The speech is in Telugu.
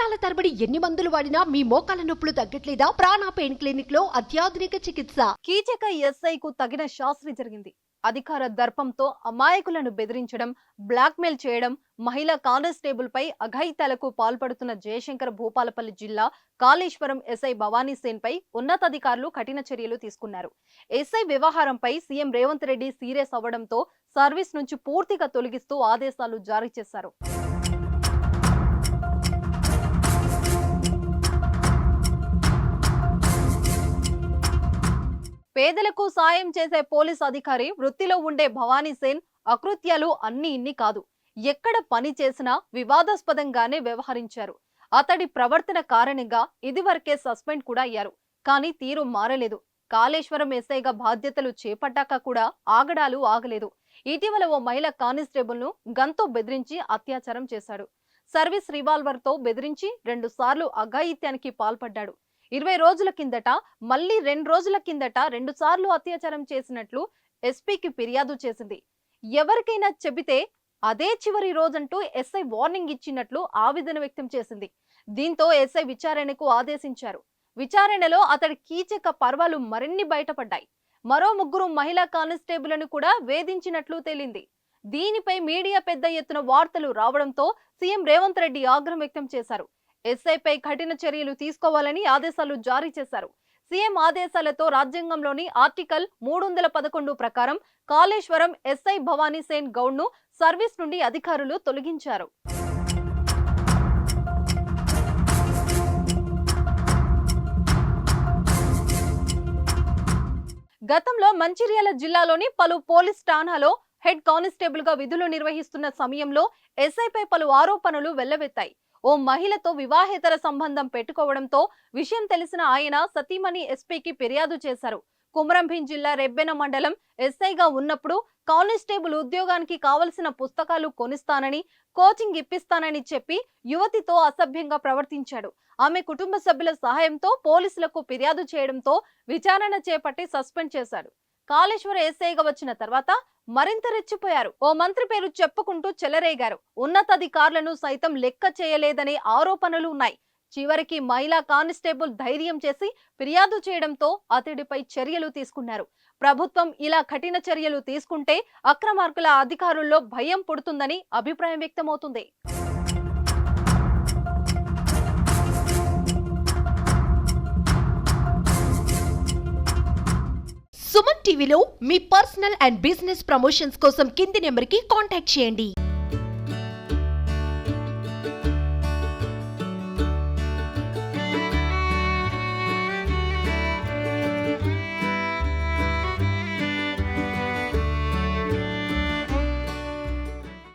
సంవత్సరాల తరబడి ఎన్ని మందులు వాడినా మీ మోకాల నొప్పులు తగ్గట్లేదా? ప్రాణ పెయిన్ క్లినిక్ లో అత్యాధునిక చికిత్స. కీచక ఎస్ఐకు తగిన శాస్త్రి జరిగింది. అధికార దర్పంతో అమాయకులను బెదిరించడం, బ్లాక్మెయిల్ చేయడం, మహిళా కానిస్టేబుల్ పై అఘాయిత్యాలకు పాల్పడుతున్న జయశంకర్ భూపాలపల్లి జిల్లా కాళేశ్వరం ఎస్ఐ భవానీ సేన్ పై ఉన్నతాధికారులు కఠిన చర్యలు తీసుకున్నారు. ఎస్ఐ వ్యవహారంపై సీఎం రేవంత్ రెడ్డి సీరియస్ అవ్వడంతో సర్వీస్ నుంచి పూర్తిగా తొలగిస్తూ ఆదేశాలు జారీ చేశారు. పేదలకు సాయం చేసే పోలీస్ అధికారి వృత్తిలో ఉండే భవానీ సేన్ అకృత్యాలు అన్ని ఇన్ని కాదు. ఎక్కడ పని చేసినా వివాదాస్పదంగానే వ్యవహరించారు. అతడి ప్రవర్తన కారణంగా ఇదివరకే సస్పెండ్ కూడా అయ్యారు. కానీ తీరు మారలేదు. కాళేశ్వరం ఎస్ఐగా బాధ్యతలు చేపట్టాక కూడా ఆగడాలు ఆగలేదు. ఇటీవల ఓ మహిళా కానిస్టేబుల్ ను గన్తో బెదిరించి అత్యాచారం చేశాడు. సర్వీస్ రివాల్వర్ తో బెదిరించి 2 సార్లు అఘాయిత్యానికి పాల్పడ్డాడు. 20 రోజుల కిందట మళ్లీ 2 రోజుల కిందట 2 సార్లు అత్యాచారం చేసినట్లు ఎస్పీకి ఫిర్యాదు చేసింది. ఎవరికైనా చెబితే అదే చివరి రోజంటూ ఎస్ఐ వార్నింగ్ ఇచ్చినట్లు ఆవేదన వ్యక్తం చేసింది. దీంతో ఎస్ఐ విచారణకు ఆదేశించారు. విచారణలో అతడి కీచక పర్వాలు మరిన్ని బయటపడ్డాయి. మరో 3 మహిళా కానిస్టేబుల్ను కూడా వేధించినట్లు తేలింది. దీనిపై మీడియా పెద్ద ఎత్తున వార్తలు రావడంతో సీఎం రేవంత్ రెడ్డి ఆగ్రహం వ్యక్తం చేశారు. ఎస్ఐపై కఠిన చర్యలు తీసుకోవాలని ఆదేశాలు జారీ చేశారు. సీఎం ఆదేశాలతో రాజ్యాంగంలోని ఆర్టికల్ 311 ప్రకారం కాళేశ్వరం ఎస్ఐ భవానీ సేన్ గౌడ్ ను సర్వీస్ నుండి అధికారులు తొలగించారు. గతంలో మంచిర్యాల జిల్లాలోని పలు పోలీస్ ఠాణాలో హెడ్ కానిస్టేబుల్ గా విధులు నిర్వహిస్తున్న సమయంలో ఎస్ఐపై పలు ఆరోపణలు వెల్లవెత్తాయి. ఓ మహిళతో వివాహేతర సంబంధం పెట్టుకోవడంతో విషయం తెలిసిన ఆయన సతీమణి ఎస్పీకి ఫిర్యాదు చేశారు. కుమరంభీం జిల్లా రెబ్బెన మండలం ఎస్ఐగా ఉన్నప్పుడు కానిస్టేబుల్ ఉద్యోగానికి కావలసిన పుస్తకాలు కొనిస్తానని, కోచింగ్ ఇప్పిస్తానని చెప్పి యువతితో అసభ్యంగా ప్రవర్తించాడు. ఆమె కుటుంబ సభ్యుల సహాయంతో పోలీసులకు ఫిర్యాదు చేయడంతో విచారణ చేపట్టి సస్పెండ్ చేశాడు. కాళేశ్వర ఎస్ఐగా వచ్చిన తర్వాత మరింత రెచ్చిపోయారు. ఓ మంత్రి పేరు చెప్పుకుంటూ చెలరేగారు. ఉన్నతాధికారులను సైతం లెక్క చేయలేదనే ఆరోపణలు ఉన్నాయి. చివరికి మహిళా కానిస్టేబుల్ ధైర్యం చేసి ఫిర్యాదు చేయడంతో అతడిపై చర్యలు తీసుకున్నారు. ప్రభుత్వం ఇలా కఠిన చర్యలు తీసుకుంటే అక్రమార్కుల అధికారుల్లో భయం పుడుతుందని అభిప్రాయం వ్యక్తమవుతుంది. సుమన్ టీవీలో మీ పర్సనల్ అండ్ బిజినెస్ ప్రమోషన్స్ కోసం కింది నెంబర్కి కాంటాక్ట్ చేయండి.